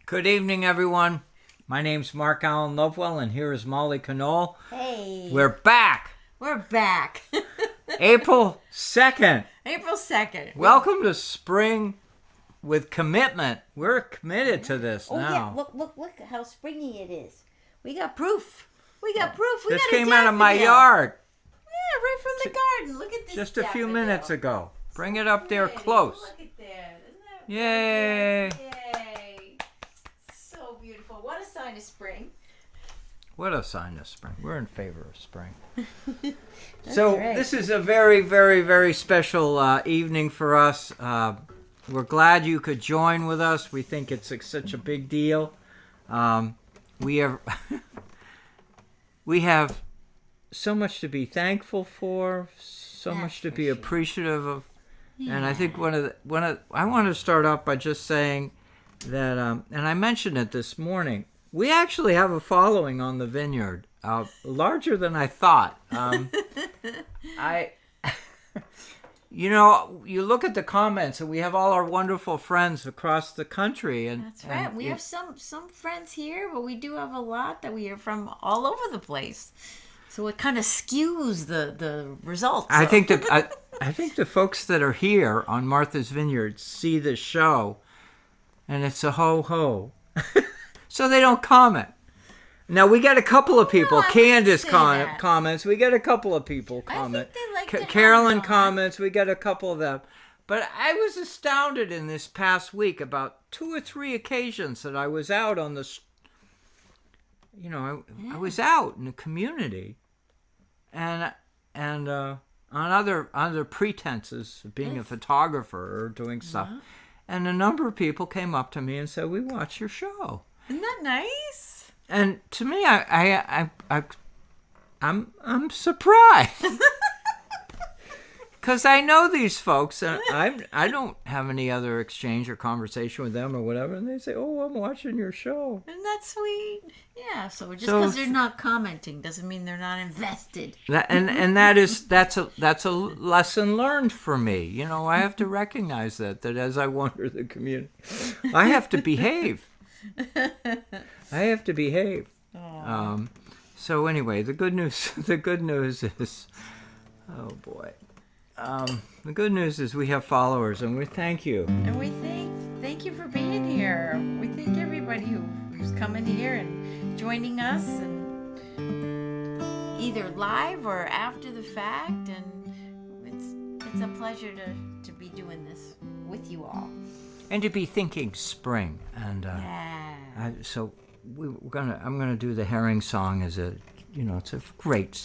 Good evening, everyone. My name's Mark Allen Lovewell, and here is Molly Conole. Hey. We're back. We're back. April 2nd. April 2nd. Welcome to spring with commitment. We're committed to this now. Yeah. Look how springy it is. We got proof. This came out of my yard. Yeah, right from the garden. Look at this. Just a few minutes ago. Bring it up there close. Look at there. Isn't that Yay. Yay. So beautiful. What a sign of spring. What a sign of spring. We're in favor of spring. So right. This is a very, very, very special evening for us. We're glad you could join with us. We think it's such a big deal. We have so much to be thankful for, so much to be appreciative of. Yeah. And I think I want to start off by just saying that, and I mentioned it this morning, we actually have a following on the Vineyard, larger than I thought. You look at the comments, and we have all our wonderful friends across the country. And that's right. We have some friends here, but we do have a lot that we are from all over the place. So it kind of skews the results. I think the folks that are here on Martha's Vineyard see the show, and it's a ho-ho. So they don't comment. Now, we get a couple of people. Candace comments. We get a couple of people comment. I think they like Carolyn comments. We get a couple of them. But I was astounded in this past week about 2 or 3 occasions that I was out on the, I was out in the community, and on other pretenses of being a photographer or doing stuff, and a number of people came up to me and said, "We watch your show." Isn't that nice? And to me, I'm surprised because I know these folks, and I don't have any other exchange or conversation with them or whatever, and they say, "Oh, I'm watching your show." Isn't that sweet? Yeah. So just because they're not commenting doesn't mean they're not invested. That's a lesson learned for me. I have to recognize that as I wander the community, I have to behave. So anyway, the good news is, oh boy, the good news is we have followers, and we thank you. And we thank you for being here. We thank everybody who's coming here and joining us, and either live or after the fact. And it's a pleasure to be doing this with you all. and to be thinking spring. And Yeah. I'm gonna do the herring song as a, it's a great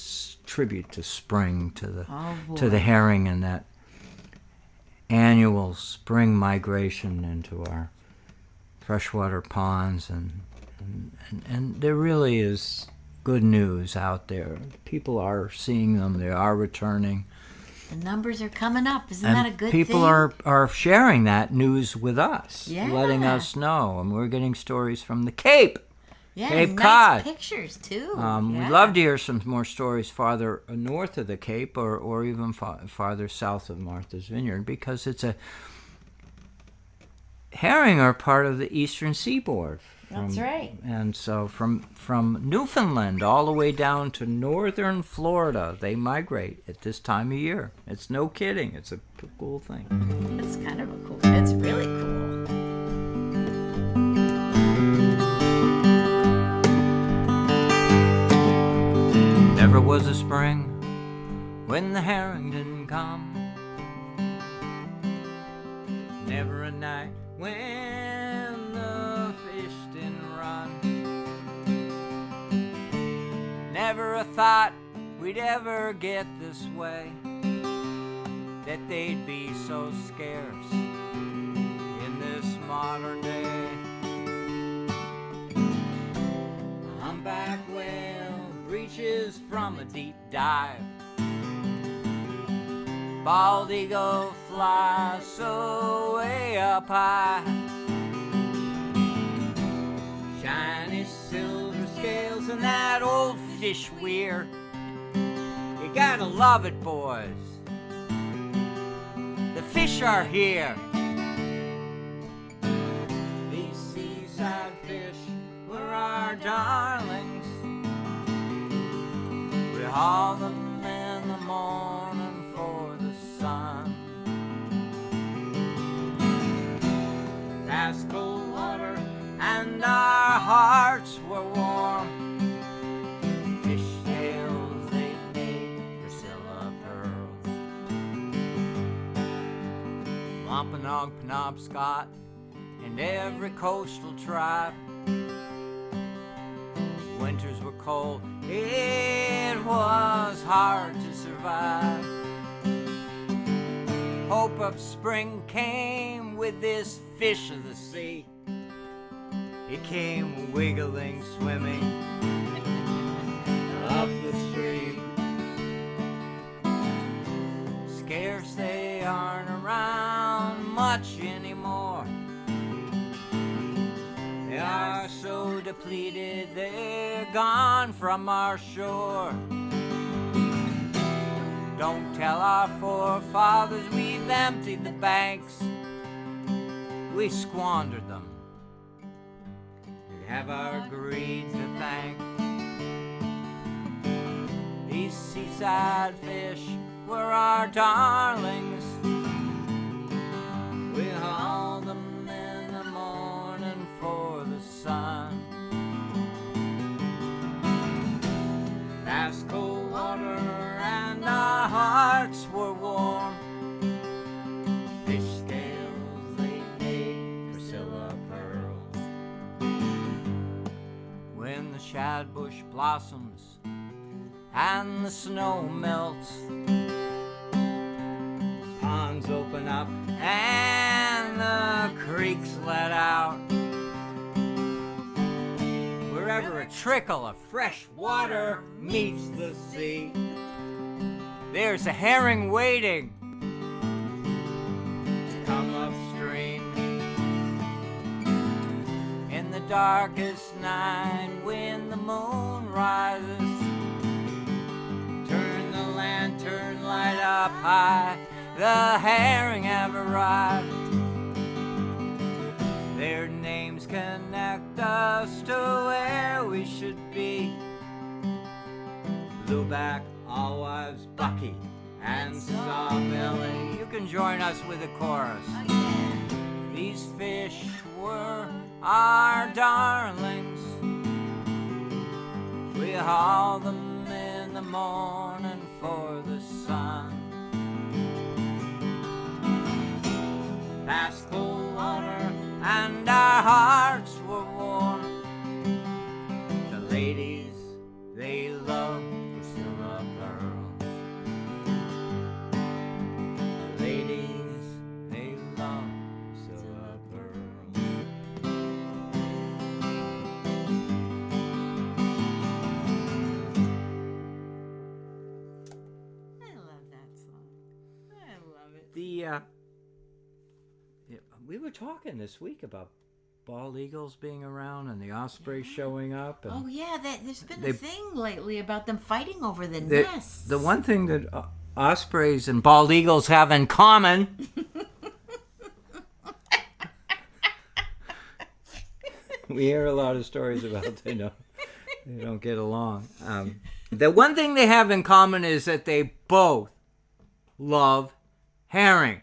tribute to spring, to the herring and that annual spring migration into our freshwater ponds, and there really is good news out there. People are seeing them. They are returning. The numbers are coming up. Isn't that a good thing? People are sharing that news with us, letting us know. And we're getting stories from the Cape. Yeah, Cape nice Cod. Pictures, too. We'd love to hear some more stories farther north of the Cape or even farther south of Martha's Vineyard, because herring are part of the eastern seaboard. That's right. And so from Newfoundland all the way down to northern Florida, they migrate at this time of year. It's no kidding. It's a cool thing. It's kind of it's really cool. Never was a spring when the herring didn't come. Never a night when the fish didn't run. Never a thought we'd ever get this way, that they'd be so scarce in this modern day. Humpback whale breaches from a deep dive. Bald eagle flies so way up high. Shiny silver scales and that old fish weir. You gotta love it, boys. The fish are here. These seaside fish were our darlings. We haul them in the morning for the sun. Fast cold water and our hearts were warm. Fish scales they made Priscilla pearls. Wampanoag, Penobscot, and every coastal tribe. Winters were cold, it was hard to survive. Hope of spring came with this fish of the sea. It came wiggling, swimming up the stream. Scarce they aren't around much anymore. They are so depleted, they're gone from our shore. Don't tell our forefathers we've emptied the banks. We squandered them. We have our greed to thank. These seaside fish were our darlings. We hauled them in the morning for the sun. Fast cold water and our hearts were warm. Fish scales they made Priscilla pearls. When the shadbush blossoms and the snow melts, ponds open up and the creeks let out. Wherever a trickle of fresh water meets the sea, there's a herring waiting to come upstream. In the darkest night when the moon rises, turn the lantern light up high, the herring have arrived. Their names connect us to where we should be. Blueback, Alewives, Bucky, and Sawbelly. You can join us with a chorus. These fish were our darlings. We haul them in the morning for the sun. Fast cold water were talking this week about bald eagles being around and the ospreys showing up. And Oh yeah, there's been a thing lately about them fighting over the nests. the one thing that ospreys and bald eagles have in common we hear a lot of stories about they don't get along. The one thing they have in common is that they both love herring.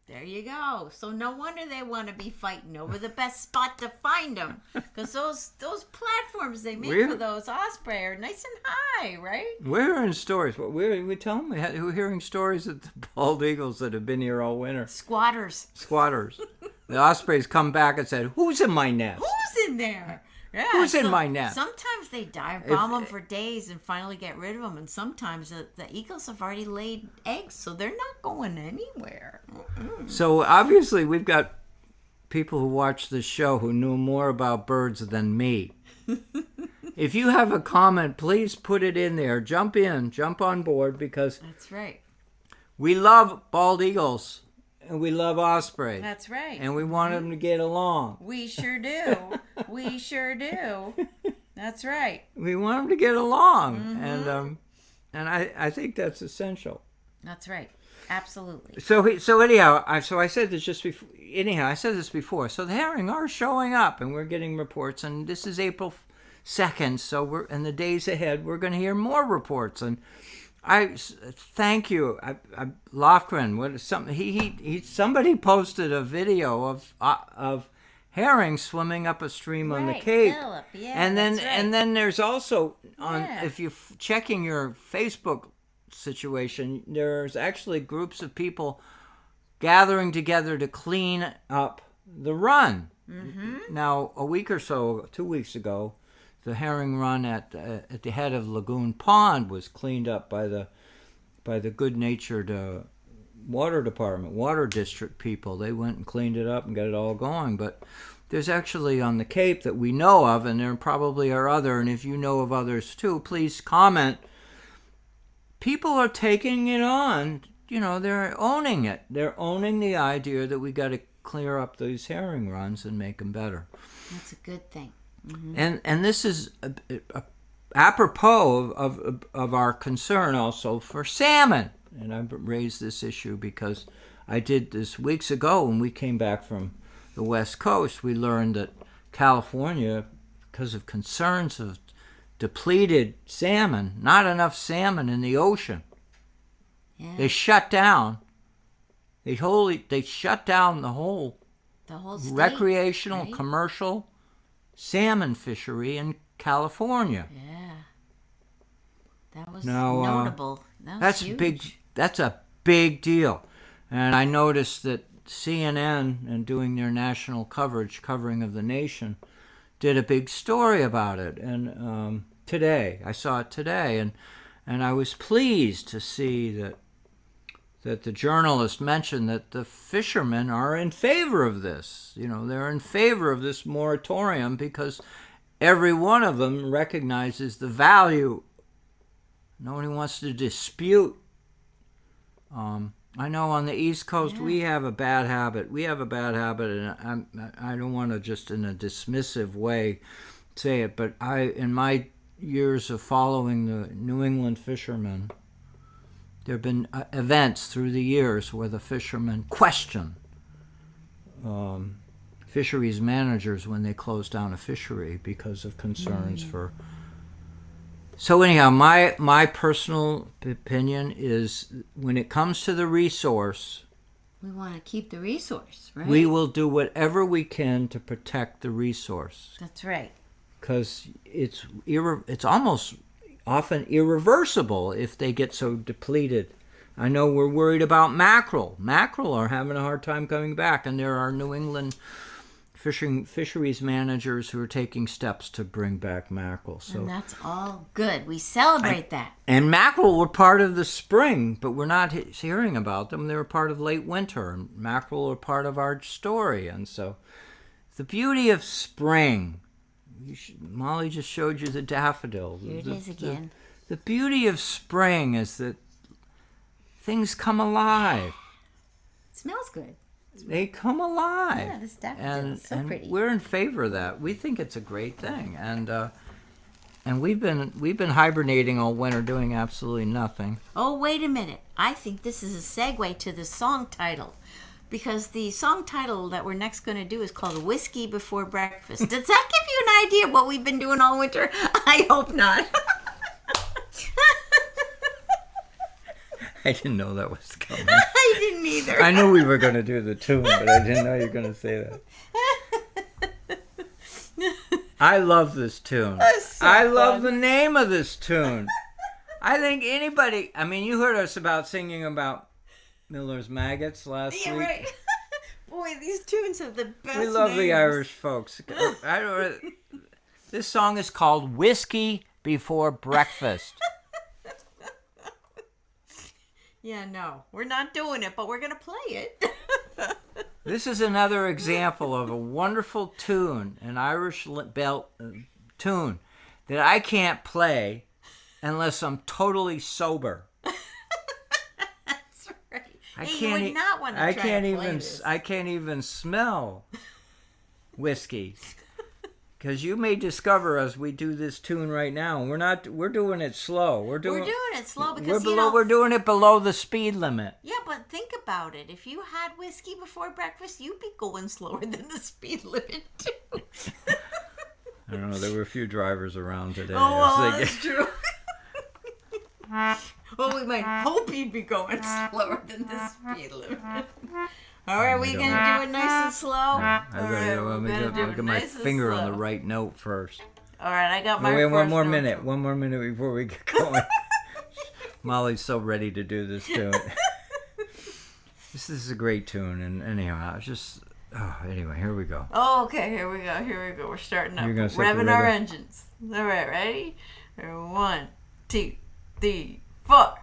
There you go. So no wonder they want to be fighting over the best spot to find them, because those platforms they make for those osprey are nice and high, right? We're hearing stories. But we tell them we're hearing stories of the bald eagles that have been here all winter. Squatters. The ospreys come back and said, "Who's in my nest? Who's in there? Yeah, Who's in my nest?" Sometimes they dive bomb them for days and finally get rid of them, and sometimes the eagles have already laid eggs, so they're not going anywhere. So obviously we've got people who watch this show who knew more about birds than me. If you have a comment, please put it in there. Jump on board, because that's right. We love bald eagles. And we love ospreys. That's right. And we want them to get along. We sure do. We sure do. That's right. We want them to get along. Mm-hmm. And I think that's essential. That's right. Absolutely. So anyhow, I said this just before. Anyhow, I said this before. So the herring are showing up, and we're getting reports. And this is April 2nd. So in the days ahead, we're going to hear more reports. And I thank you, Lofgren. Somebody posted a video of herring swimming up a stream on the Cape, Philip, yeah, and then that's right. and then there's also if you're checking your Facebook situation, there's actually groups of people gathering together to clean up the run. Mm-hmm. Now, a week or so, 2 weeks ago, the herring run at the head of Lagoon Pond was cleaned up by the good-natured water district people. They went and cleaned it up and got it all going. But there's actually on the Cape that we know of, and there probably are other, and if you know of others too, please comment. People are taking it on. They're owning it. They're owning the idea that we got to clear up these herring runs and make them better. That's a good thing. Mm-hmm. And this is apropos of our concern also for salmon. And I raised this issue because I did this weeks ago when we came back from the West Coast. We learned that California, because of concerns of depleted salmon, not enough salmon in the ocean, they shut down. They shut down the whole state, recreational, right? commercial salmon fishery in California. Yeah, that was notable. That's huge. big. That's a big deal. And I noticed that CNN, and doing their national covering of the nation, did a big story about it. And I saw it today, and I was pleased to see that the journalist mentioned that the fishermen are in favor of this. They're in favor of this moratorium because every one of them recognizes the value. Nobody wants to dispute. I know on the East Coast we have a bad habit. And I don't want to just in a dismissive way say it, but in my years of following the New England fishermen, there have been events through the years where the fishermen question fisheries managers when they close down a fishery because of concerns for... So anyhow, my personal opinion is when it comes to the resource... We want to keep the resource, right? We will do whatever we can to protect the resource. That's right. Because it's almost... often irreversible if they get so depleted. I know we're worried about mackerel. Mackerel are having a hard time coming back, and there are New England fisheries managers who are taking steps to bring back mackerel. So, and that's all good. We celebrate that. And mackerel were part of the spring, but we're not hearing about them. They were part of late winter, and mackerel are part of our story. And so the beauty of spring... Molly just showed you the daffodil. Here it is again. The beauty of spring is that things come alive. It smells good. they come alive. Yeah, this daffodil is so pretty. We're in favor of that. We think it's a great thing, and we've been hibernating all winter, doing absolutely nothing. Oh, wait a minute! I think this is a segue to the song title, because the song title that we're next going to do is called "Whiskey Before Breakfast." Does that give you an idea of what we've been doing all winter? I hope not. I didn't know that was coming. I didn't either. I knew we were going to do the tune, but I didn't know you were going to say that. I love this tune. So I love the name of this tune. I think anybody... I mean, you heard us about singing about Miller's Maggots last week. Right. Boy, these tunes have the best We love names. the Irish folks. This song is called Whiskey Before Breakfast. Yeah, no, we're not doing it, but we're going to play it. This is another example of a wonderful tune, an Irish belt tune, that I can't play unless I'm totally sober. That's right. You would not want to try to play this. I can't even smell whiskey. Because you may discover as we do this tune right now, we're doing it slow. We're doing it slow because we're doing it below the speed limit. Yeah, but think about it. If you had whiskey before breakfast, you'd be going slower than the speed limit too. I don't know. There were a few drivers around today. Oh, well, that's true. Well, we might hope you'd be going slower than the speed limit. All right, we going to do it nice and slow? I've got to get my finger on the right note first. All right, I got my Wait, first one more note. minute. One more minute before we get going. Molly's so ready to do this tune. This is a great tune, and anyhow, anyway, here we go. Oh, okay, here we go. We're starting up. You're gonna set the Revving our rhythm. engines. All right, ready? 1, 2, 3, 4.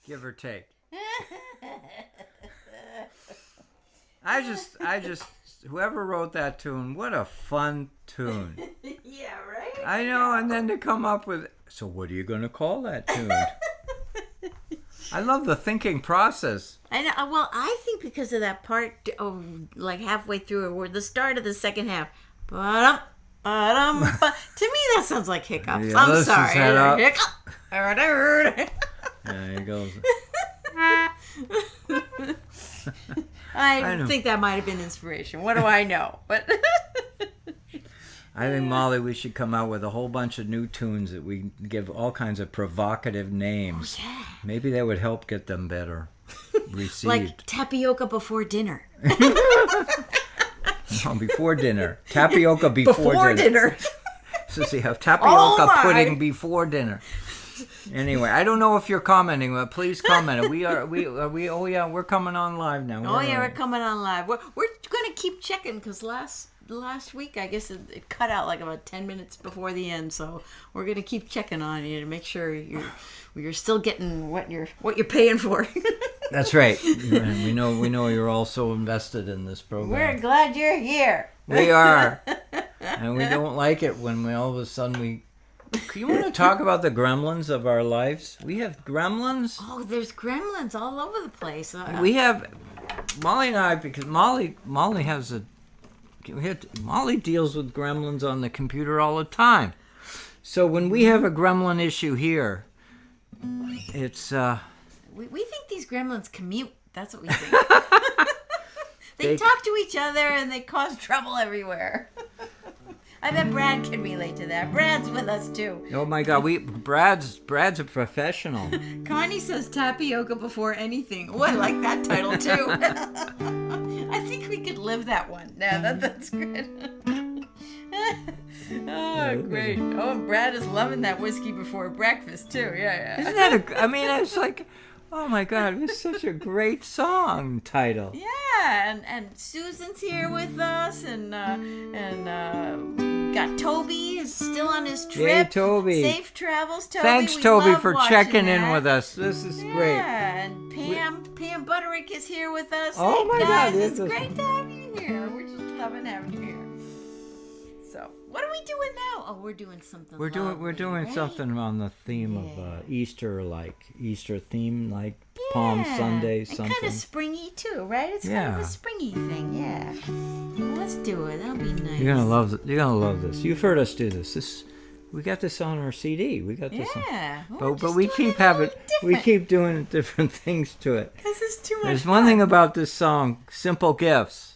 Give or take. I just whoever wrote that tune, what a fun tune. Yeah, right? I know, and then to come up with, so what are you going to call that tune? I love the thinking process. I know. Well, I think because of that part, like halfway through, or the start of the second half. Ba-dum, ba-dum, ba. To me, that sounds like hiccups. Yeah, I'm let's just sorry. head up. Hiccup. There he goes. I think that might have been inspiration. What do I know? But I think, Molly, we should come out with a whole bunch of new tunes that we give all kinds of provocative names. Oh, yeah. Maybe that would help get them better received. Like tapioca before dinner. No, before dinner. Tapioca before dinner. So you have tapioca pudding before dinner. Anyway, I don't know if you're commenting, but please comment. Oh yeah, we're coming on live now. We're coming on live. We're gonna keep checking because last week I guess it cut out like about 10 minutes before the end, so we're gonna keep checking on you to make sure you're still getting what you're paying for. That's right. And we know you're all so invested in this program. We're glad you're here. We are, and we don't like it when we all of a sudden You want to talk about the gremlins of our lives? We have gremlins. Oh, there's gremlins all over the place. We have Molly and I, because Molly deals with gremlins on the computer all the time. So when we have a gremlin issue here, it's we think these gremlins commute. That's what we think. They talk to each other and they cause trouble everywhere. I bet Brad can relate to that. Brad's with us too. Oh my God, Brad's a professional. Connie says tapioca before anything. Oh, I like that title too. I think we could live that one. Yeah, that's good. Oh, great. Oh, and Brad is loving that whiskey before breakfast too. Yeah. Isn't that it's like, oh my God, it's such a great song title. Yeah, and Susan's here with us, and got Toby is still on his trip. Yay, Toby. Safe travels, Toby. Thanks, We Toby, love for watching checking that. in with us. This is great. Yeah, and Pam Butterick is here with us. Oh hey, my guys, God, it's great to have you here. We're just loving having you here. So, what are we doing now? Oh, we're doing something. We're doing right? something on the theme of Easter theme, like Palm Sunday, something. And kind of springy too, right? It's kind of a springy thing, yeah. Well, let's do it. That'll be nice. You're gonna love this. You've heard us do this. We got this on our CD. We got this. Yeah. But we keep doing different things to it. Because it's too much. There's one thing about this song, Simple Gifts.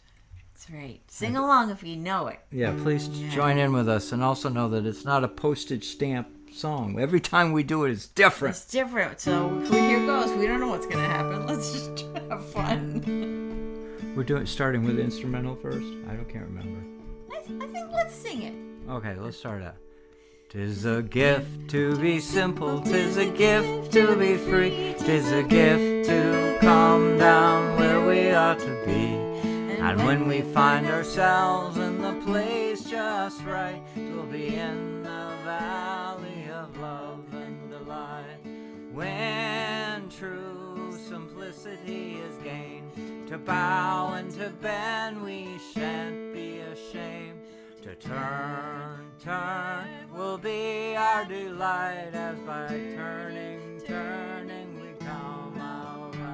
That's right. Sing along if you know it. Yeah, please join in with us, and also know that it's not a postage stamp song. Every time we do it, it's different. It's different. So here goes. We don't know what's gonna happen. Let's just have fun. We're starting with instrumental first. I can't remember. I think let's sing it. Okay, let's start out. 'Tis a gift to be simple, 'tis a gift to be free, 'tis a gift to come down where we ought to be. And when we find ourselves in the place just right, we'll be in the valley of love and delight. When true simplicity is gained, to bow and to bend we shan't be ashamed. To turn will be our delight, as by turning we come out right.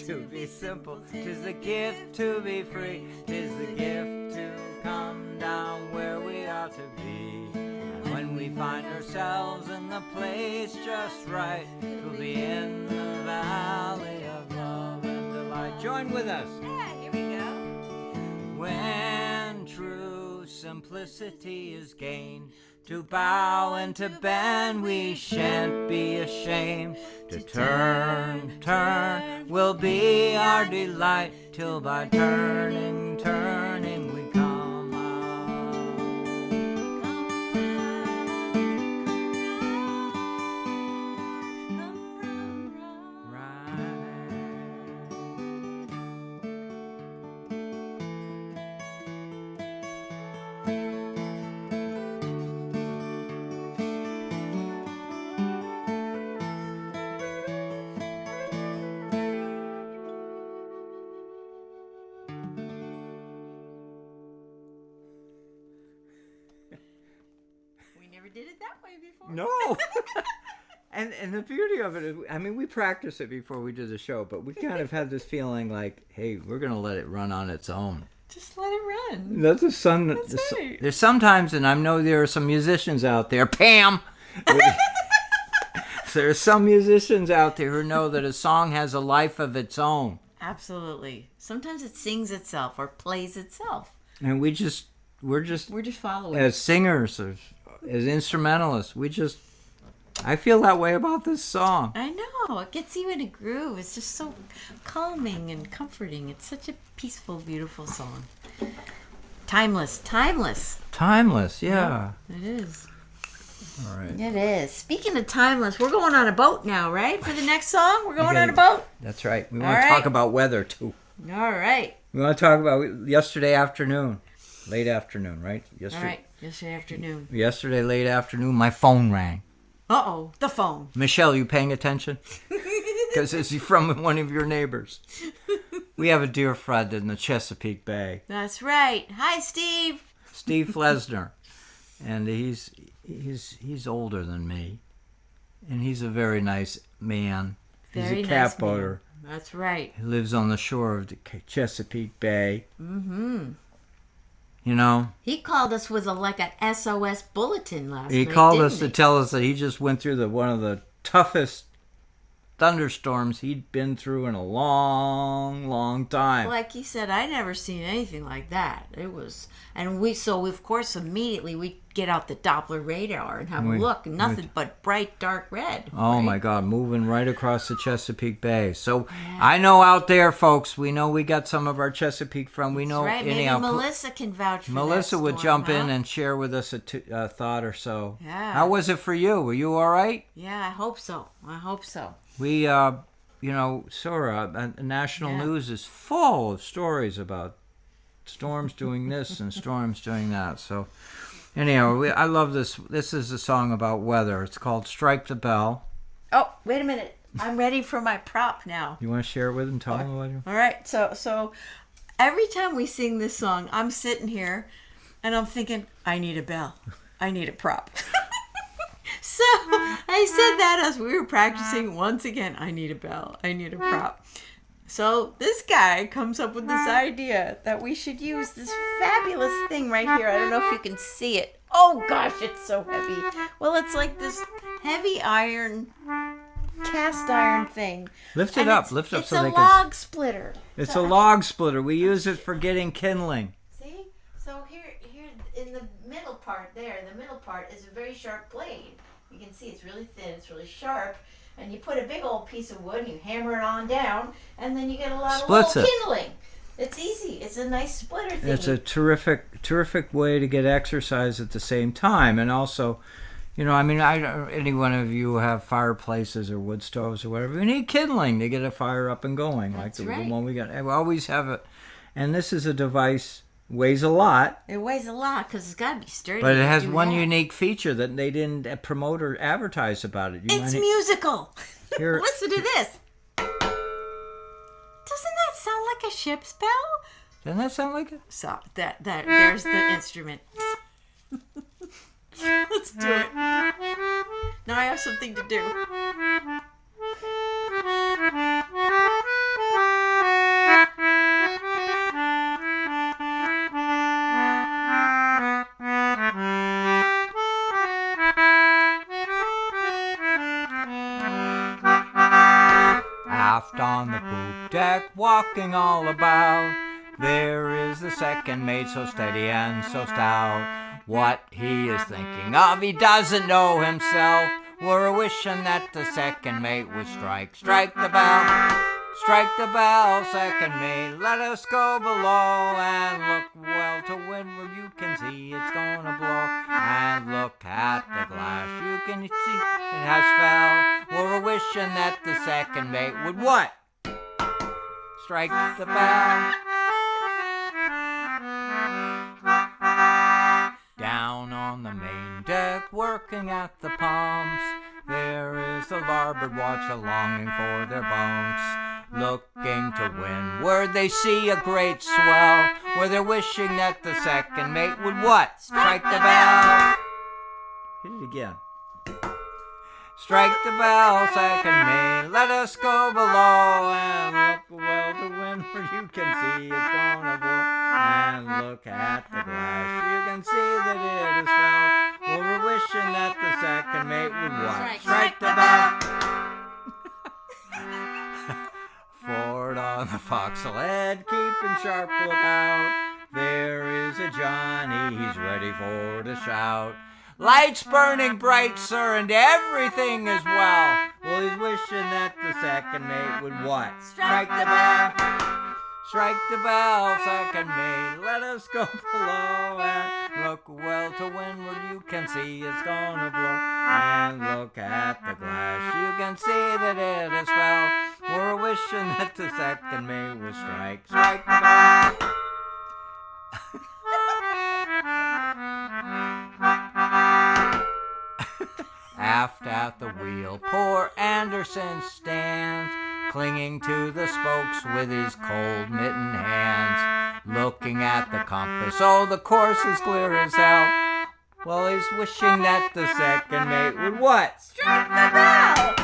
to be simple. 'Tis the gift to be free. 'Tis the gift to come down where we ought to be. And when we find ourselves in the place just right, we'll be in the valley of love and delight. Join with us. Yeah, here we go. When true simplicity is gained, to bow and to bend we shan't be ashamed. To turn will be our delight, till by turning we come out. Right. We never did it that way before. No. And the beauty of it is, I mean, we practiced it before we did the show, but we kind of had this feeling like, hey, we're going to let it run on its own. Just let it run. That's the sun. That's right. There's sometimes, and I know there are some musicians out there, Pam. There are some musicians out there who know that a song has a life of its own. Absolutely. Sometimes it sings itself or plays itself. And we're just following. as singers, as instrumentalists, I feel that way about this song. I know. It gets you in a groove. It's just so calming and comforting. It's such a peaceful, beautiful song. Timeless. Timeless, yeah. It is. All right. It is. Speaking of timeless, we're going on a boat now, right? For the next song, we're going on a boat. That's right. We want to talk about weather, too. All right. We want to talk about yesterday afternoon. Late afternoon, right? All right. Yesterday afternoon. Yesterday, late afternoon, my phone rang. Uh-oh. The phone. Michelle, you paying attention? Because it's from one of your neighbors. We have a dear friend in the Chesapeake Bay. That's right. Hi, Steve. Steve Flesner. And he's older than me. And he's a very nice man. He's a catboater. That's right. He lives on the shore of the Chesapeake Bay. Mm-hmm. You know? He called us with an SOS bulletin last night. He called us to tell us that he just went through one of the toughest thunderstorms he'd been through in a long, long time. Like he said, I never seen anything like that. It was, and of course immediately we get out the Doppler radar and have a look. Nothing but bright, dark red. Oh right? my God, moving right across the Chesapeake Bay. So I know out there, folks, we know we got some of our Chesapeake from. We know. That's right. Maybe Melissa can vouch for Melissa that would storm, jump in and share with us a thought or so. Yeah. How was it for you? Were you all right? Yeah, I hope so. We, Sora, national news is full of stories about storms doing this and storms doing that. So, anyhow, I love this. This is a song about weather. It's called "Strike the Bell." Oh, wait a minute. I'm ready for my prop now. You want to share it with them? Tell them what you. All right. So every time we sing this song, I'm sitting here, and I'm thinking, I need a bell. I need a prop. So I said that as we were practicing once again. I need a bell. I need a prop. So this guy comes up with this idea that we should use this fabulous thing right here. I don't know if you can see it. Oh gosh, it's so heavy. Well, it's like this heavy cast iron thing. Lift it up. It's so they a can. log splitter. It's a log splitter. We use it for getting kindling. See? So here in the middle part there, the middle part is a very sharp blade. You can see it's really thin, it's really sharp, and you put a big old piece of wood and you hammer it on down, and then you get a lot of little kindling. It's easy. It's a nice splitter thing. It's a terrific way to get exercise at the same time, and also, any one of you who have fireplaces or wood stoves or whatever, you need kindling to get a fire up and going. That's like right. the one we got. We always have it, and this is a device. Weighs a lot. It weighs a lot because it's got to be sturdy. But it has one unique feature that they didn't promote or advertise about it. It's musical. Here. Listen to this. Doesn't that sound like a ship's bell? Doesn't that sound like it? So there's the instrument. Let's do it. Now I have something to do. Aft on the poop deck, walking all about, there is the second mate, so steady and so stout. What he is thinking of, he doesn't know himself. We're wishing that the second mate would strike the bell. Strike the bell, second mate, let us go below, and look well to windward, you can see it's gonna blow. And look at the glass, you can see it has fell. We're wishing that the second mate would what? Strike the bell. Down on the main deck, working at the pumps, there is the larboard watch a-longing for their bunks. Looking to windward, they see a great swell, where they're wishing that the second mate would what? Strike the bell. Hit it again. Strike the bell, second mate, let us go below, and look well to windward, you can see it's gonna blow. And look at the glass, you can see that it is fell. Well, we're wishing that the second mate would what? Strike the bell. Forward on the forecastle head, keeping sharp lookout, there is a Johnny, he's ready for to shout. Lights burning bright, sir, and everything is well. Well, he's wishing that the second mate would what? Strike the bell. Strike the bell, second mate, let us go below, and look well to windward, you can see it's gonna blow. And look at the glass, you can see that it is fell. We're wishing that the second mate would strike the bell. Aft at the wheel, poor Anderson stands, clinging to the spokes with his cold mittened hands, looking at the compass, oh, the course is clear as hell. Well, he's wishing that the second mate would what? Strike the bell.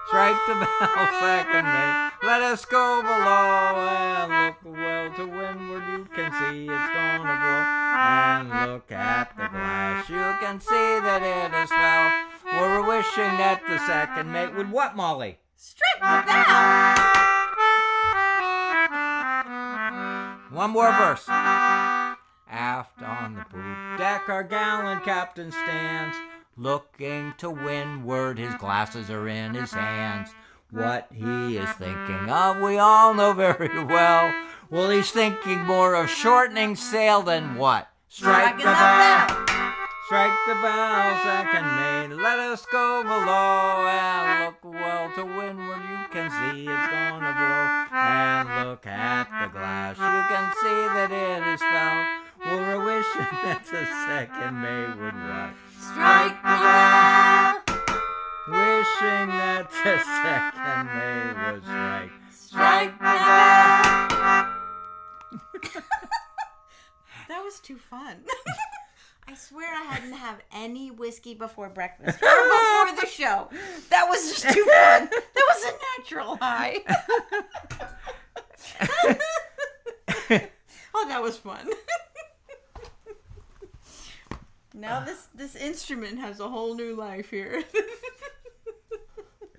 Strike the bell, second mate, let us go below, and look well to windward, you can see it's gonna blow. And look at the glass, you can see that it is fell. We're wishing that the second mate would what, Molly? Strike the bell. One more verse. Aft on the poop deck, our gallant captain stands, looking to windward, his glasses are in his hands. What he is thinking of, we all know very well. Well, he's thinking more of shortening sail than what? Strike the bell. Strike the bell, second mate, let us go below, and look well to windward, you can see it's gonna blow. And look at the glass, you can see that it is fell. Well, we're wishing that the second mate would what? Strike the bell. Wishing that the second mate would Strike the bell. That was too fun. I swear I hadn't had any whiskey before breakfast or before the show. That was just too fun. That was a natural high. Oh, that was fun. Now this instrument has a whole new life here.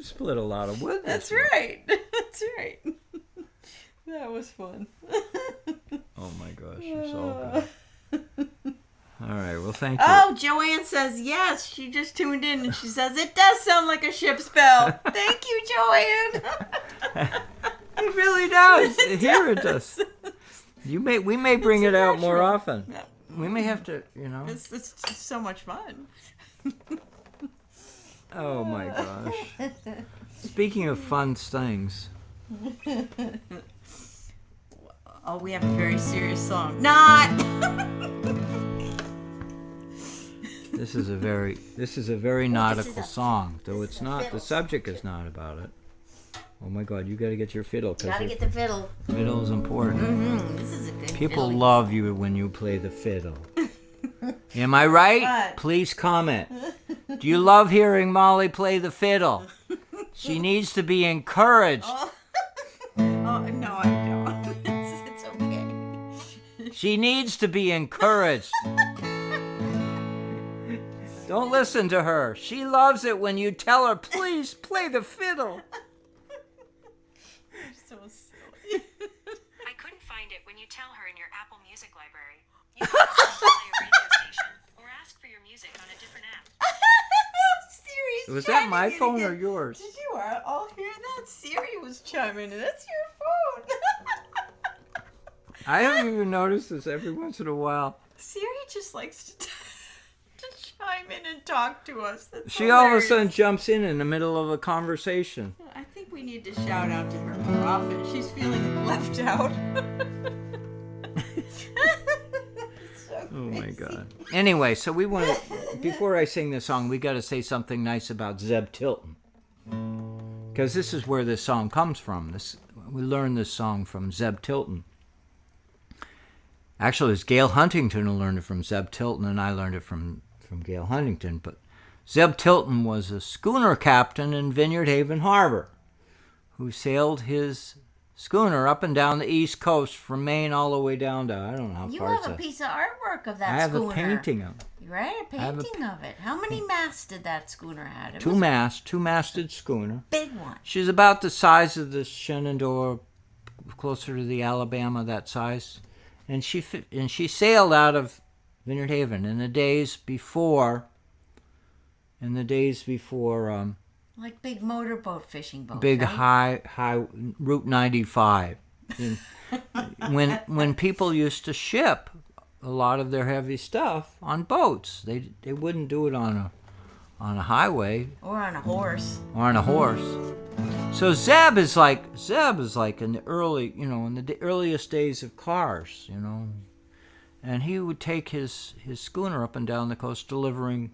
Split a lot of wood. That's right. That's right. That was fun. Oh my gosh, you're so good. All right, well, thank you. Oh, Joanne says yes. She just tuned in and she says it does sound like a ship's bell. Thank you, Joanne. It really does. Here it does. We may bring it out more often. Yeah. We may have to, It's so much fun. Oh my gosh. Speaking of fun things. Oh, we have a very serious song. Not. This is a very nautical song, though this it's is a not. fiddle The subject is not about it. Oh my God, you got to get your fiddle. Gotta get the fiddle. Fiddle is important. Mm-hmm. This is a good People fiddle. love you when you play the fiddle. Am I right? What? Please comment. Do you love hearing Molly play the fiddle? She needs to be encouraged. Oh, no, I don't. It's okay. She needs to be encouraged. Don't listen to her. She loves it when you tell her, please play the fiddle. so silly. I couldn't find it when you tell her in your Apple Music library. You can also play a radio station or ask for your music on a different app. Siri's Was that chiming my in phone again. or yours? Did you all hear that? Siri was chiming in. That's your phone. I haven't even noticed this every once in a while. Siri just likes to chime in and talk to us. That's She all of a hilarious. sudden jumps in the middle of a conversation. I think we need to shout out to her more often. She's feeling left out. So Oh my crazy. God. Anyway, so we want to, before I sing this song, we got to say something nice about Zeb Tilton. Because this is where this song comes from. We learned this song from Zeb Tilton. Actually, it was Gail Huntington who learned it from Zeb Tilton, and I learned it from Gail Huntington. But Zeb Tilton was a schooner captain in Vineyard Haven Harbor who sailed his schooner up and down the East Coast from Maine all the way down to, I don't know how You far have a piece of artwork of that I have schooner. a painting of it. Right? A painting of it. How many masts did that schooner have? It Two was masted schooner. a big one. She's about the size of the Shenandoah, closer to the Alabama, that size. And she sailed out of Vineyard Haven in the days before Like big motorboat fishing boats. big right? high Route 95. when people used to ship a lot of their heavy stuff on boats, they wouldn't do it on a highway Or on a horse. or on a horse. So Zeb is like in the early, in the earliest days of cars, and he would take his schooner up and down the coast delivering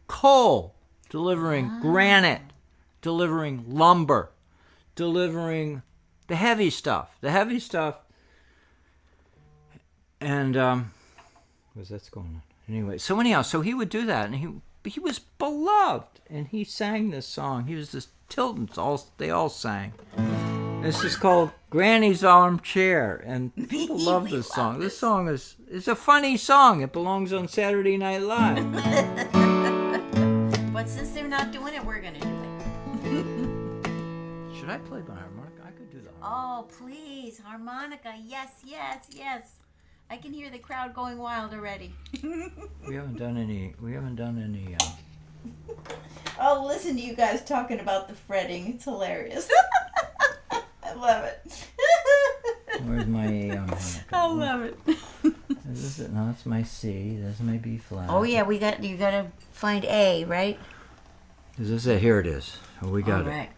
coal, delivering granite, delivering lumber, delivering the heavy stuff. And what's that going on? Anyway, so he would do that, and he was beloved, and he sang this song. He was this Tilton's. They all sang. This is called Granny's Armchair, and people love this song. This song is a funny song. It belongs on Saturday Night Live. But since they're not doing it, we're going to do it. Should I play my harmonica? I could do the harmonica. Oh, please. Harmonica. Yes, yes, yes. I can hear the crowd going wild already. We haven't done any. Oh, listen to you guys talking about the fretting. It's hilarious. I love it. Where's my A harmonica? I love it. Is it? No, it's my C. That's my B flat. Oh yeah, you got to find A, right? Is this it? Here it is. Oh, we got All it. right.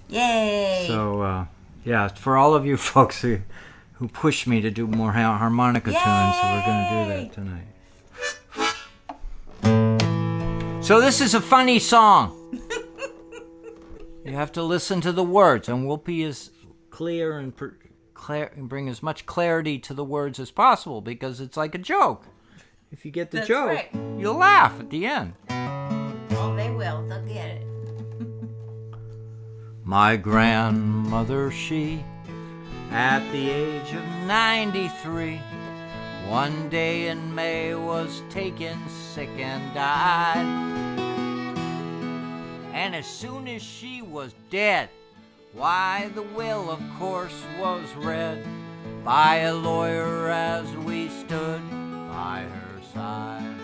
Yay! So, yeah, for all of you folks who pushed me to do more harmonica tunes, so we're going to do that tonight. So this is a funny song. You have to listen to the words, and we'll be as clear and bring as much clarity to the words as possible, because it's like a joke. If you get the That's joke, right. you'll laugh at the end. Oh, they will. They'll get it. My grandmother, she, at the age of 93, one day in May was taken sick and died. And as soon as she was dead, why, the will, of course, was read by a lawyer as we stood by her side.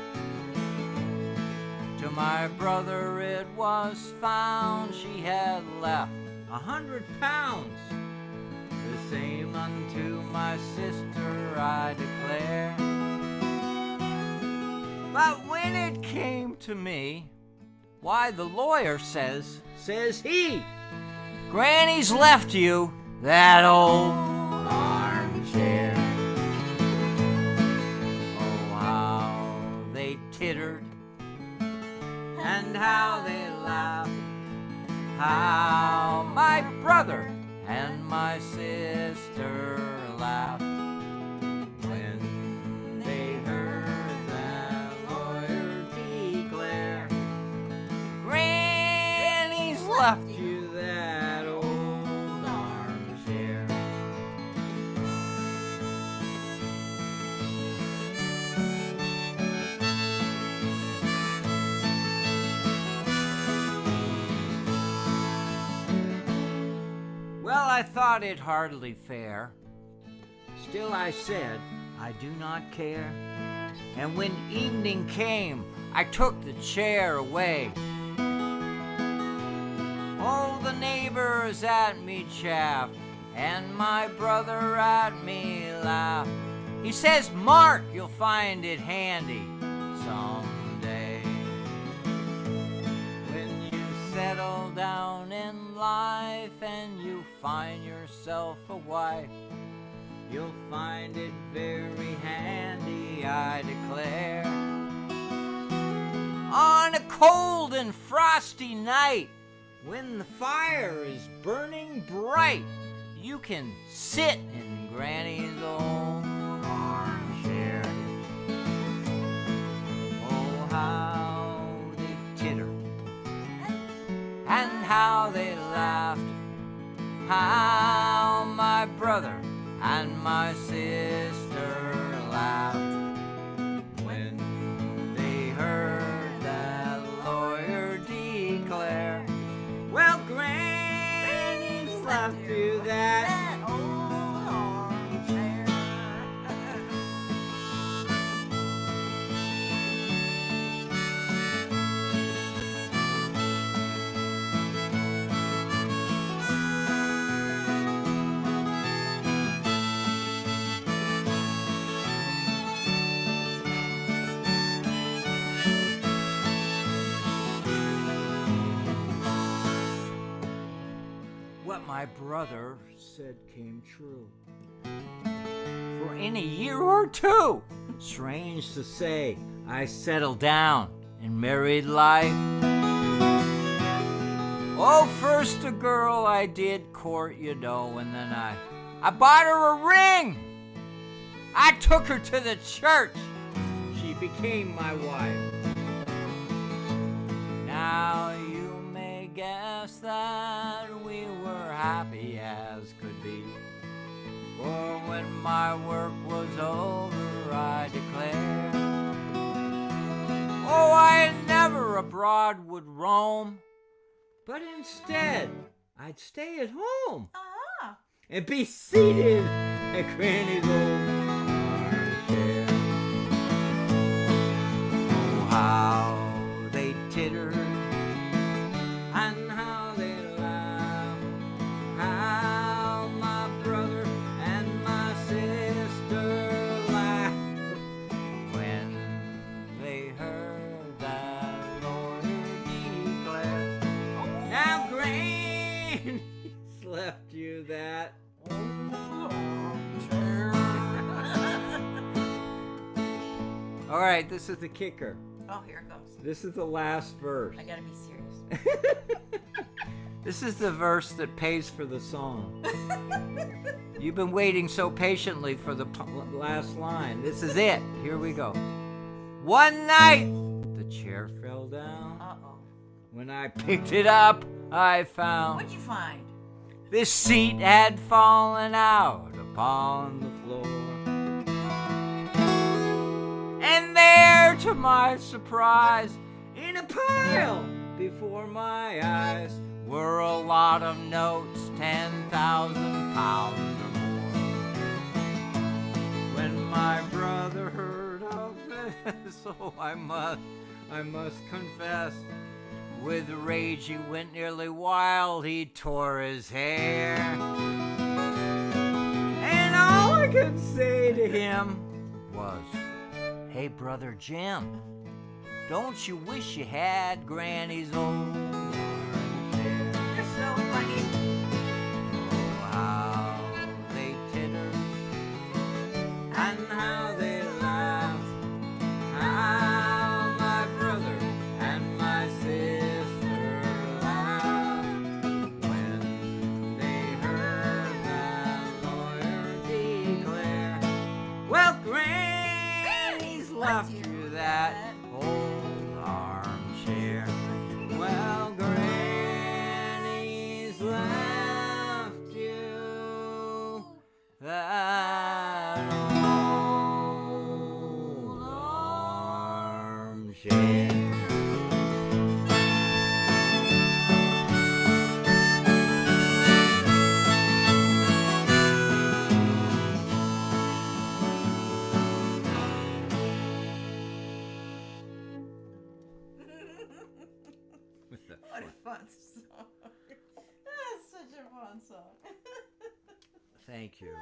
To my brother it was found she had left 100 pounds, the same unto my sister I declare. But when it came to me, why, the lawyer says he, Granny's left you that old armchair. Oh, how they tittered and how they laughed, how my brother and my sister laughed when they heard that lawyer declare, Granny's left you that old armchair. I thought it hardly fair. Still I said, I do not care. And when evening came, I took the chair away. Oh, the neighbors at me chaff, and my brother at me laugh. He says, Mark, you'll find it handy someday. When you settle down in life and you find yourself a wife, you'll find it very handy, I declare. On a cold and frosty night, when the fire is burning bright, you can sit in Granny's old armchair. Oh, how they tittered and how they laughed, how my brother and my sister laughed when they heard that lawyer declare, well, Granny's left you that old armchair. What my brother said came true. For in a year or two, strange to say, I settled down in married life. Oh, first a girl I did court, you know, and then I bought her a ring. I took her to the church. She became my wife. Now you may guess that we were happy as could be. For when my work was over, I declared, oh, I never abroad would roam, but instead I'd stay at home and be seated at Granny's old armchair. Oh, how they tittered and how they laughed, how my brother and my sister laughed when they heard that lawyer declare, now Granny's left you that old armchair. All right, this is the kicker. Oh, here it goes. This is the last verse. I gotta be serious. This is the verse that pays for the song. You've been waiting so patiently for the last line. This is it. Here we go. One night, the chair fell down. Uh-oh. When I picked it up, I found What'd you find? this seat had fallen out upon the floor. And there, to my surprise, in a pile before my eyes, were a lot of notes, 10,000 pounds or more. When my brother heard of this, oh, I must confess, with rage he went nearly wild, he tore his hair. And all I could say to him was, hey, Brother Jim, don't you wish you had Granny's old armchair? You're so funny. Oh, how they tittered and how they laughed, how my brother and my sister laughed when they heard that lawyer declare, well, Granny's left you that old armchair. Well, Granny's left you that old armchair. fun song. That's such a fun song. Thank you.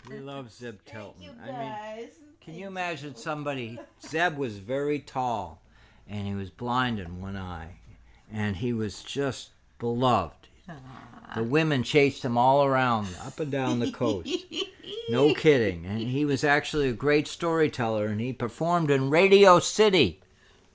We love Zeb Tilton. Thank you I mean, guys. can you imagine somebody? Zeb was very tall, and he was blind in one eye, and he was just beloved. The women chased him all around, up and down the coast. No kidding. And he was actually a great storyteller, and he performed in Radio City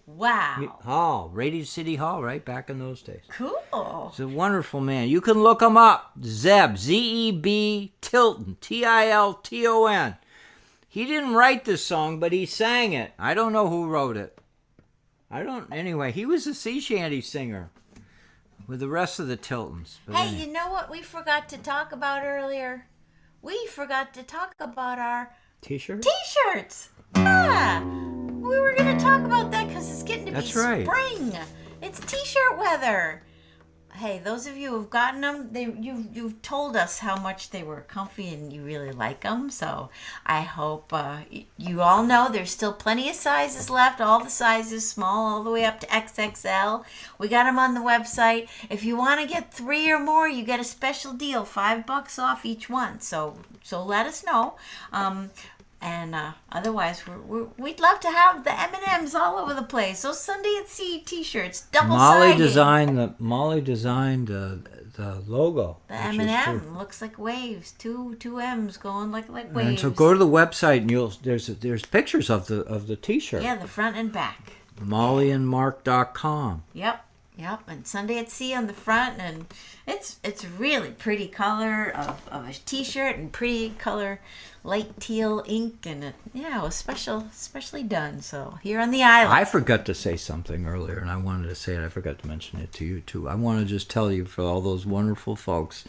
Wow. Hall, Radio City Hall, right back in those days. Cool. He's a wonderful man. You can look him up. Zeb, Z-E-B Tilton, T-I-L-T-O-N. He didn't write this song, but he sang it. I don't know who wrote it. Anyway, he was a sea shanty singer with the rest of the Tiltons. But Hey, anyway. you know what we forgot to talk about earlier? We forgot to talk about our T-shirt? T-shirts. Yeah. We were going to talk about that because it's getting to That's be right. spring. It's T-shirt weather. Hey, those of you who've gotten them, you've told us how much they were comfy and you really like them. So I hope you all know there's still plenty of sizes left. All the sizes, small all the way up to XXL. We got them on the website. If you want to get 3 or more, you get a special deal, $5 off each one. So let us know. And otherwise, we'd love to have the M&Ms all over the place. Those Sunday at Sea T-shirts, double-sided. Molly designed the logo. The which is M&M true. looks like waves. Two M's going like waves. And so go to the website and there's pictures of the T-shirt. Yeah, the front and back. MollyandMark.com. Yep. And Sunday at Sea on the front, and it's really pretty color of a T-shirt and pretty color light teal ink, and it was specially done. So here on the island. I forgot to say something earlier, and I wanted to say it. I forgot to mention it to you too. I want to just tell you, for all those wonderful folks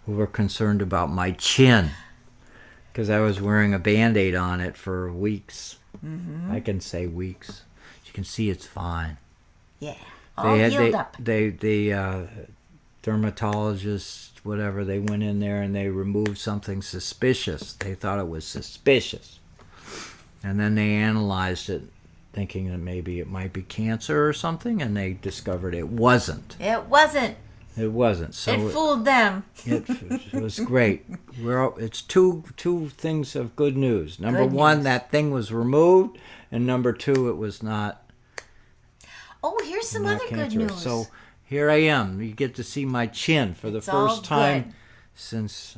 who were concerned about my chin, because I was wearing a Band-Aid on it for weeks. Mm-hmm. I can say weeks. You can see it's fine. Yeah. All healed up. The dermatologist, whatever, they went in there and they removed something suspicious. They thought it was suspicious. And then they analyzed it, thinking that maybe it might be cancer or something, and they discovered it wasn't. It wasn't. It wasn't. So it fooled them. It was great. It's two things of good news. Number one, that thing was removed, and number two, it was not. Oh, here's some other good news. So here I am. You get to see my chin for the first time since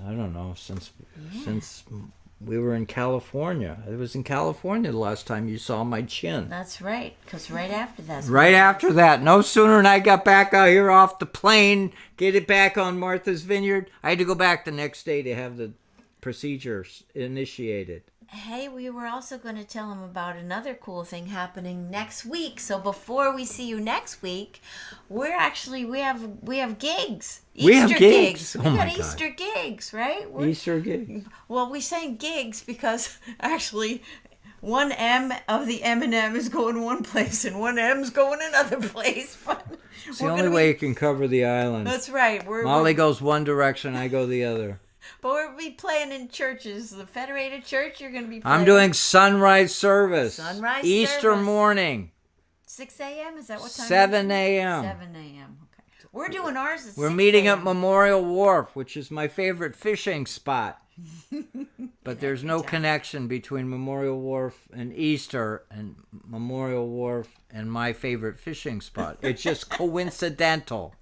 we were in California. It was in California the last time you saw my chin. That's right, because right after that. Right after that, no sooner than I got back out here off the plane, get it back on Martha's Vineyard, I had to go back the next day to have the procedures initiated. Hey, we were also going to tell them about another cool thing happening next week. So before we see you next week, we have gigs. Easter gigs. Oh we got Easter gigs, right? Easter gigs. Well, we saying gigs because actually one M of the M&M is going one place and one M's going another place. It's the only way you can cover the island. That's right. Molly goes one direction, I go the other. But we'll be playing in churches. The Federated Church, you're going to be playing. I'm doing sunrise service. Easter service. morning. 6 a.m.? Is that what time? 7 a.m. 7 a.m. Okay. We're doing ours at We're 6 meeting a.m. at Memorial Wharf, which is my favorite fishing spot. But there's no connection between Memorial Wharf and Easter and Memorial Wharf and my favorite fishing spot. It's just coincidental.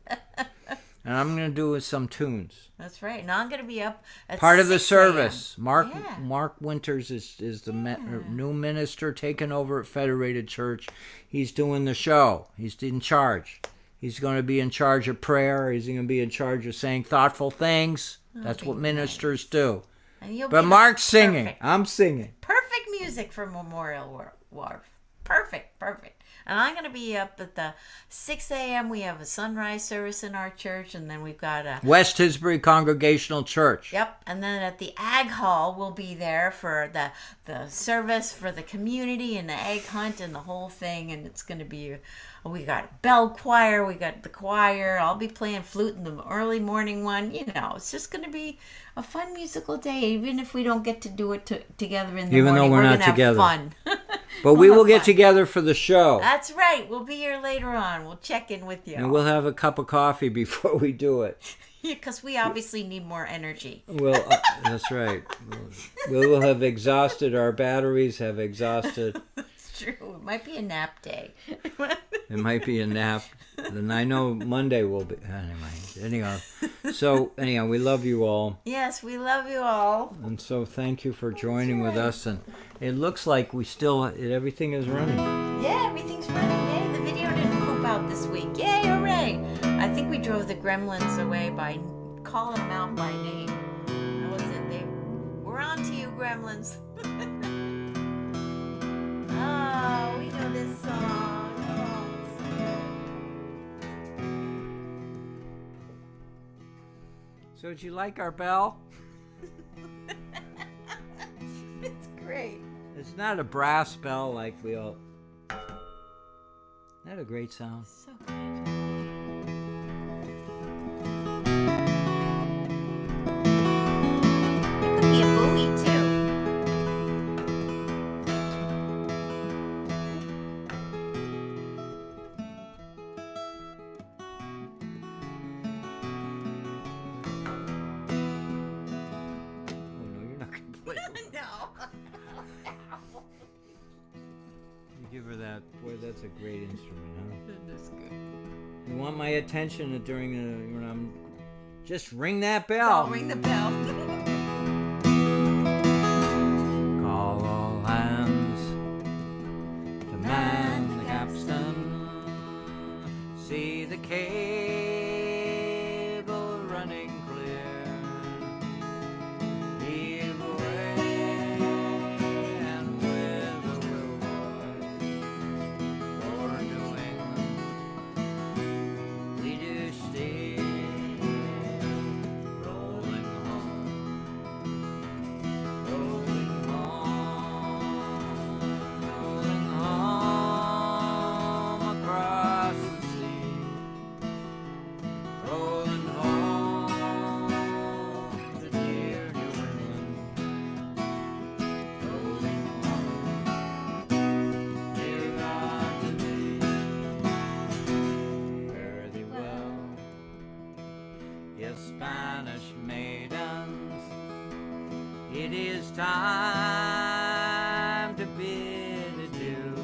And I'm going to do some tunes. That's right. And I'm going to be up at Part of the 6 service. a.m. Mark Winters is the new minister taking over at Federated Church. He's doing the show. He's in charge. He's going to be in charge of prayer. He's going to be in charge of saying thoughtful things. That's what ministers do. But Mark's singing. Perfect. I'm singing. Perfect music for Memorial Wharf. Perfect. And I'm going to be up at the 6 a.m. We have a sunrise service in our church, and then we've got a... West Tisbury Congregational Church. Yep. And then at the Ag Hall, we'll be there for the service for the community and the egg hunt and the whole thing. And it's going to be... We got bell choir. We got the choir. I'll be playing flute in the early morning one. It's just going to be a fun musical day, even if we don't get to do it together in the morning. Even though we're not gonna together. Have fun. But we We'll will have get fun. together for the show. That's right. We'll be here later on. We'll check in with you. And we'll have a cup of coffee before we do it. Because we obviously need more energy. Well, that's right. We will have exhausted, our batteries have exhausted. It's true. It might be a nap day. It might be a nap. And I know Monday will be. Anyhow, we love you all. Yes, we love you all. And so thank you for joining with us. And it looks like everything is running. Yeah, everything's running. Yay, the video didn't poop out this week. Yay, hooray. I think we drove the gremlins away by calling them out by name. That was it. We're on to you, gremlins. Oh, we know this song. Oh, So did you like our bell? it's great. It's not a brass bell like we all... Isn't that a great sound? So good. It could be a buoy, too. Oh no, you're not going to play it. No. You give her that. Boy, that's a great instrument, huh? That's good. You want my attention when I'm... Just ring that bell. Oh, ring the bell. Call all hands to man the capstan. See the cable running clear. Heave away and with a will, boys, for New England we do steer. Rolling home, rolling home across the sea, rolling home to dear New England, rolling home, dear God to thee. Fare thee well, ye Spanish maidens, it is time to bid adieu.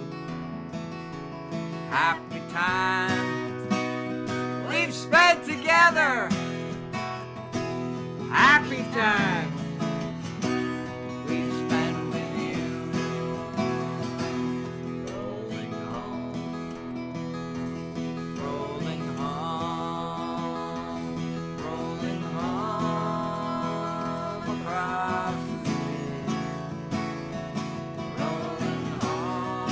Happy times we've spent together. Happy times we've spent with you. Rolling home, rolling home, rolling home across the sea. Rolling home,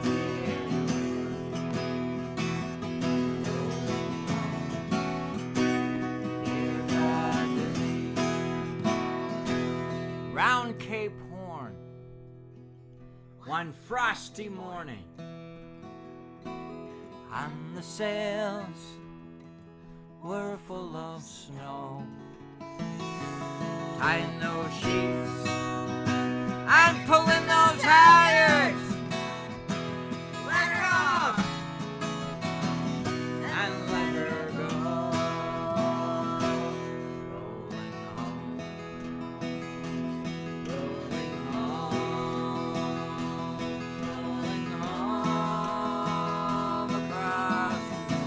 dear New England. Dear God to thee. Round Cape Horn, one frosty morning, and the sails were full of snow. Tying those sheets and pulling those halyards. Let her off and let her go. Rolling home, rolling home, rolling home across the sea.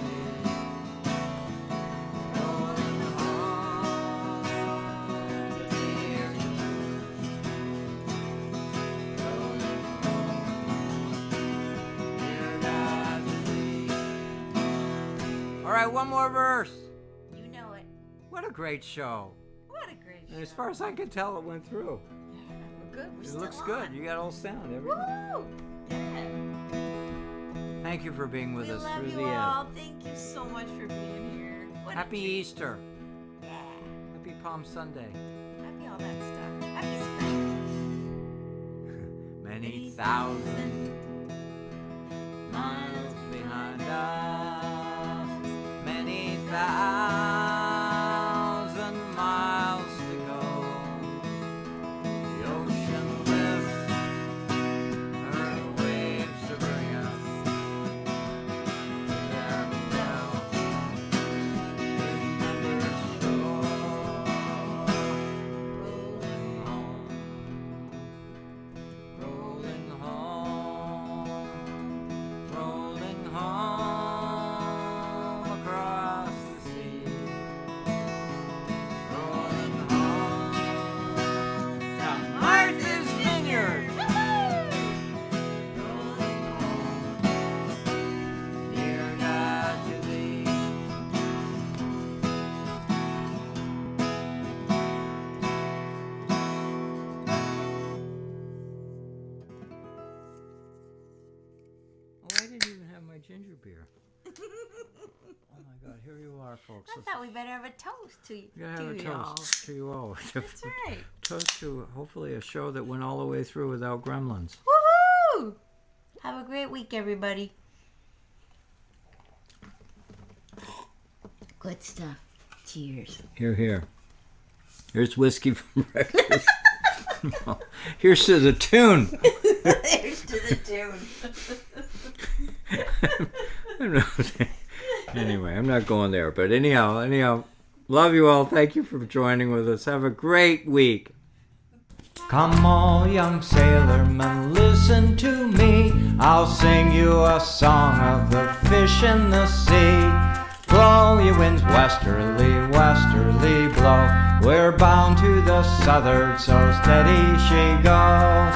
Rolling home, dear New England. Rolling home, dear God to thee. All right, one more verse. You know it. What a great show. What a great show. And as far as I can tell, it went through. We're good. We're It still looks on. good. You got all sound, everything. Woo! Yeah. Thank you for being with We us love through you the all. Thank you so much for being here. What a Happy treat. Easter. Yeah. Happy Palm Sunday. Happy all that stuff. Happy spring. Many thousand miles behind us. Many thousand miles to go. The ocean lifts ginger beer. Oh my God, here you are, folks. I thought we better have a toast to you. We gotta have a y'all. toast to you all. That's right. Toast to hopefully a show that went all the way through without gremlins. Woohoo! Have a great week, everybody. Good stuff. Cheers. Here. Here's whiskey for breakfast. Here's to the tune. Here's to the tune. Anyway, I'm not going there. But anyhow, love you all. Thank you for joining with us. Have a great week. Come all young sailormen, listen to me. I'll sing you a song of the fish in the sea. Blow, ye winds, westerly, westerly blow. We're bound to the southward, so steady she goes.